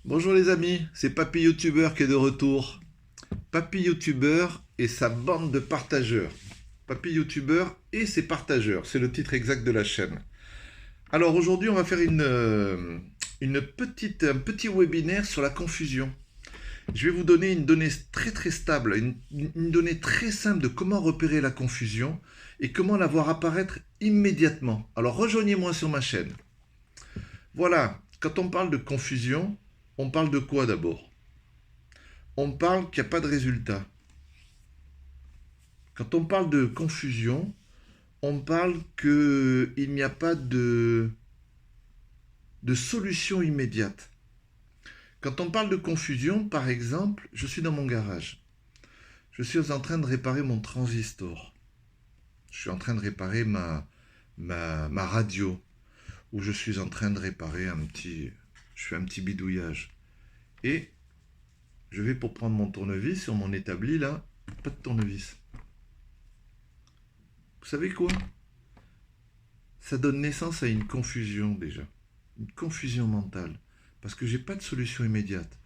Bonjour les amis, c'est Papy YouTuber qui est de retour. Papy YouTuber et sa bande de partageurs. Papy YouTuber et ses partageurs, c'est le titre exact de la chaîne. Alors aujourd'hui on va faire un petit webinaire sur la confusion. Je vais vous donner une donnée très très stable, une donnée très simple de comment repérer la confusion et comment la voir apparaître immédiatement. Alors rejoignez-moi sur ma chaîne. Voilà, quand on parle de confusion, on parle de quoi d'abord? On parle qu'il n'y a pas de résultat. Quand on parle de confusion, on parle qu'il n'y a pas de solution immédiate. Quand on parle de confusion, par exemple, je suis dans mon garage. Je suis en train de réparer mon transistor. Je suis en train de réparer ma radio. Ou je suis en train de réparer je fais un petit bidouillage. Et je vais pour prendre mon tournevis sur mon établi là, pas de tournevis. Vous savez quoi? Ça donne naissance à une confusion déjà. Une confusion mentale. Parce que j'ai pas de solution immédiate.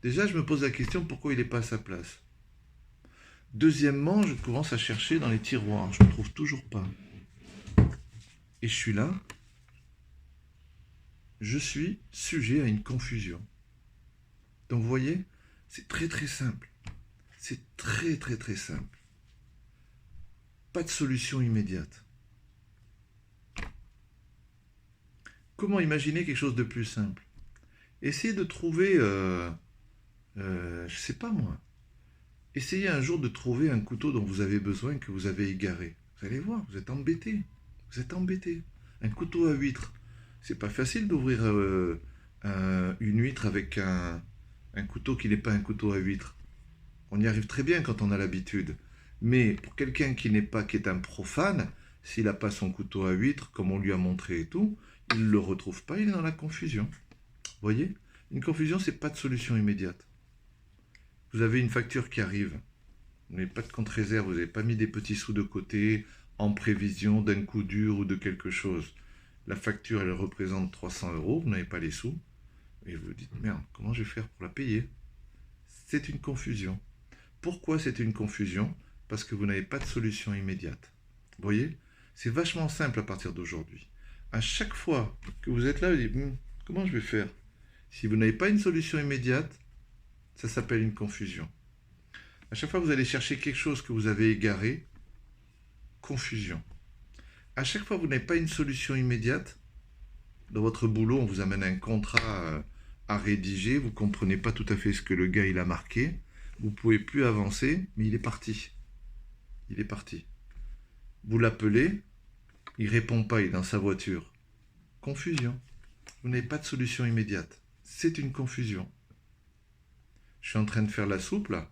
Déjà, je me pose la question pourquoi il n'est pas à sa place. Deuxièmement, je commence à chercher dans les tiroirs. Je ne trouve toujours pas. Et je suis là. Je suis sujet à une confusion. Donc vous voyez, c'est très très simple. C'est très très très simple. Pas de solution immédiate. Comment imaginer quelque chose de plus simple? Essayez de trouver, je sais pas moi, essayez un jour de trouver un couteau dont vous avez besoin que vous avez égaré. Vous allez voir, vous êtes embêté. Vous êtes embêté. Un couteau à huître. C'est pas facile d'ouvrir une huître avec un couteau qui n'est pas un couteau à huître. On y arrive très bien quand on a l'habitude. Mais pour quelqu'un qui est un profane, s'il n'a pas son couteau à huître, comme on lui a montré et tout, il ne le retrouve pas, il est dans la confusion. Vous voyez? Une confusion, c'est pas de solution immédiate. Vous avez une facture qui arrive. Vous n'avez pas de compte réserve, vous n'avez pas mis des petits sous de côté en prévision d'un coup dur ou de quelque chose. La facture, elle représente 300 euros, vous n'avez pas les sous, et vous vous dites, merde, comment je vais faire pour la payer? C'est une confusion. Pourquoi c'est une confusion? Parce que vous n'avez pas de solution immédiate. Vous voyez? C'est vachement simple à partir d'aujourd'hui. À chaque fois que vous êtes là, vous dites, comment je vais faire? Si vous n'avez pas une solution immédiate, ça s'appelle une confusion. À chaque fois que vous allez chercher quelque chose que vous avez égaré, confusion. À chaque fois que vous n'avez pas une solution immédiate, dans votre boulot, on vous amène un contrat à rédiger, vous ne comprenez pas tout à fait ce que le gars il a marqué, vous ne pouvez plus avancer, mais il est parti. Il est parti. Vous l'appelez, il répond pas, il est dans sa voiture. Confusion. Vous n'avez pas de solution immédiate. C'est une confusion. Je suis en train de faire la soupe là.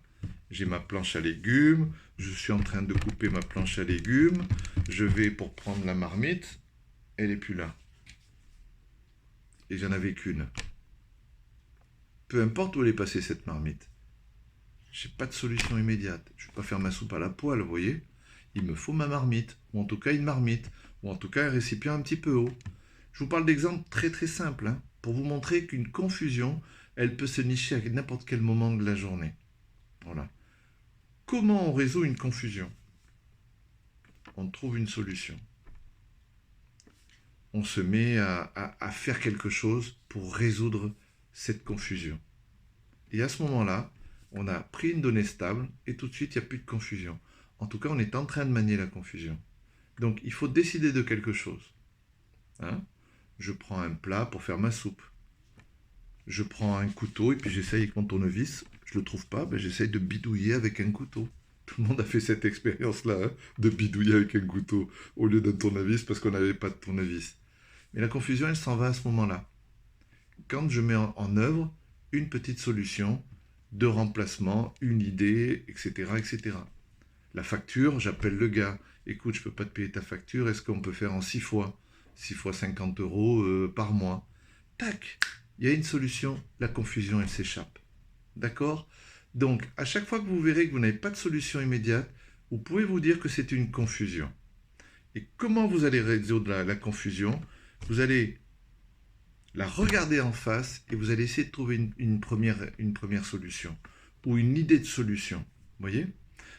J'ai ma planche à légumes, je suis en train de couper ma planche à légumes, je vais pour prendre la marmite, elle est plus là. Et j'en avais qu'une. Peu importe où elle est passée cette marmite. J'ai pas de solution immédiate. Je vais pas faire ma soupe à la poêle, vous voyez. Il me faut ma marmite, ou en tout cas une marmite, ou en tout cas un récipient un petit peu haut. Je vous parle d'exemples très très simples, hein, pour vous montrer qu'une confusion, elle peut se nicher à n'importe quel moment de la journée. Voilà. Comment on résout une confusion? On trouve une solution. On se met à faire quelque chose pour résoudre cette confusion. Et à ce moment-là, on a pris une donnée stable et tout de suite, il n'y a plus de confusion. En tout cas, on est en train de manier la confusion. Donc, il faut décider de quelque chose. Hein? Je prends un plat pour faire ma soupe. Je prends un couteau et puis j'essaye avec mon tournevis. Je ne le trouve pas, ben j'essaye de bidouiller avec un couteau. Tout le monde a fait cette expérience-là, hein, de bidouiller avec un couteau au lieu d'un tournevis parce qu'on n'avait pas de tournevis. Mais la confusion, elle s'en va à ce moment-là. Quand je mets en œuvre une petite solution de remplacement, une idée, etc., etc. La facture, j'appelle le gars. Écoute, je ne peux pas te payer ta facture, est-ce qu'on peut faire en 6 fois? 6 fois 50 euros par mois. Tac, il y a une solution, la confusion, elle s'échappe. D'accord? Donc, à chaque fois que vous verrez que vous n'avez pas de solution immédiate, vous pouvez vous dire que c'est une confusion. Et comment vous allez résoudre la confusion? Vous allez la regarder en face et vous allez essayer de trouver une première solution ou une idée de solution. Vous voyez?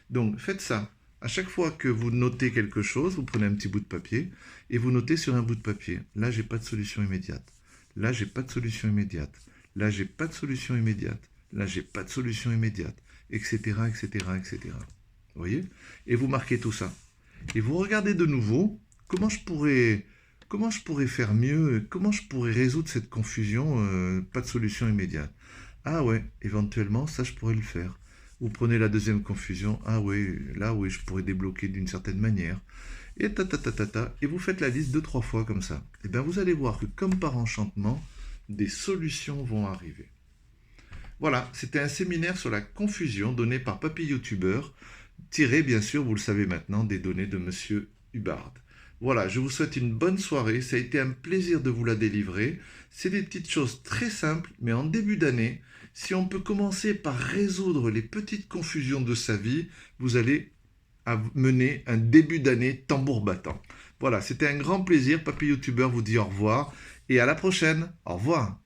Donc faites ça. À chaque fois que vous notez quelque chose, vous prenez un petit bout de papier et vous notez sur un bout de papier. Là, j'ai pas de solution immédiate. Là, j'ai pas de solution immédiate. Là, j'ai pas de solution immédiate. Là, j'ai pas de solution immédiate, etc., etc., etc. Vous voyez? Et vous marquez tout ça. Et vous regardez de nouveau comment je pourrais faire mieux, comment je pourrais résoudre cette confusion, pas de solution immédiate. Ah ouais, éventuellement, ça je pourrais le faire. Vous prenez la deuxième confusion, ah oui, là oui, je pourrais débloquer d'une certaine manière. Et et vous faites la liste 2, 3 fois comme ça. Et bien vous allez voir que comme par enchantement, des solutions vont arriver. Voilà, c'était un séminaire sur la confusion donné par Papy YouTuber, tiré bien sûr, vous le savez maintenant, des données de Monsieur Hubbard. Voilà, je vous souhaite une bonne soirée, ça a été un plaisir de vous la délivrer. C'est des petites choses très simples, mais en début d'année, si on peut commencer par résoudre les petites confusions de sa vie, vous allez mener un début d'année tambour battant. Voilà, c'était un grand plaisir. Papy YouTuber vous dit au revoir et à la prochaine. Au revoir.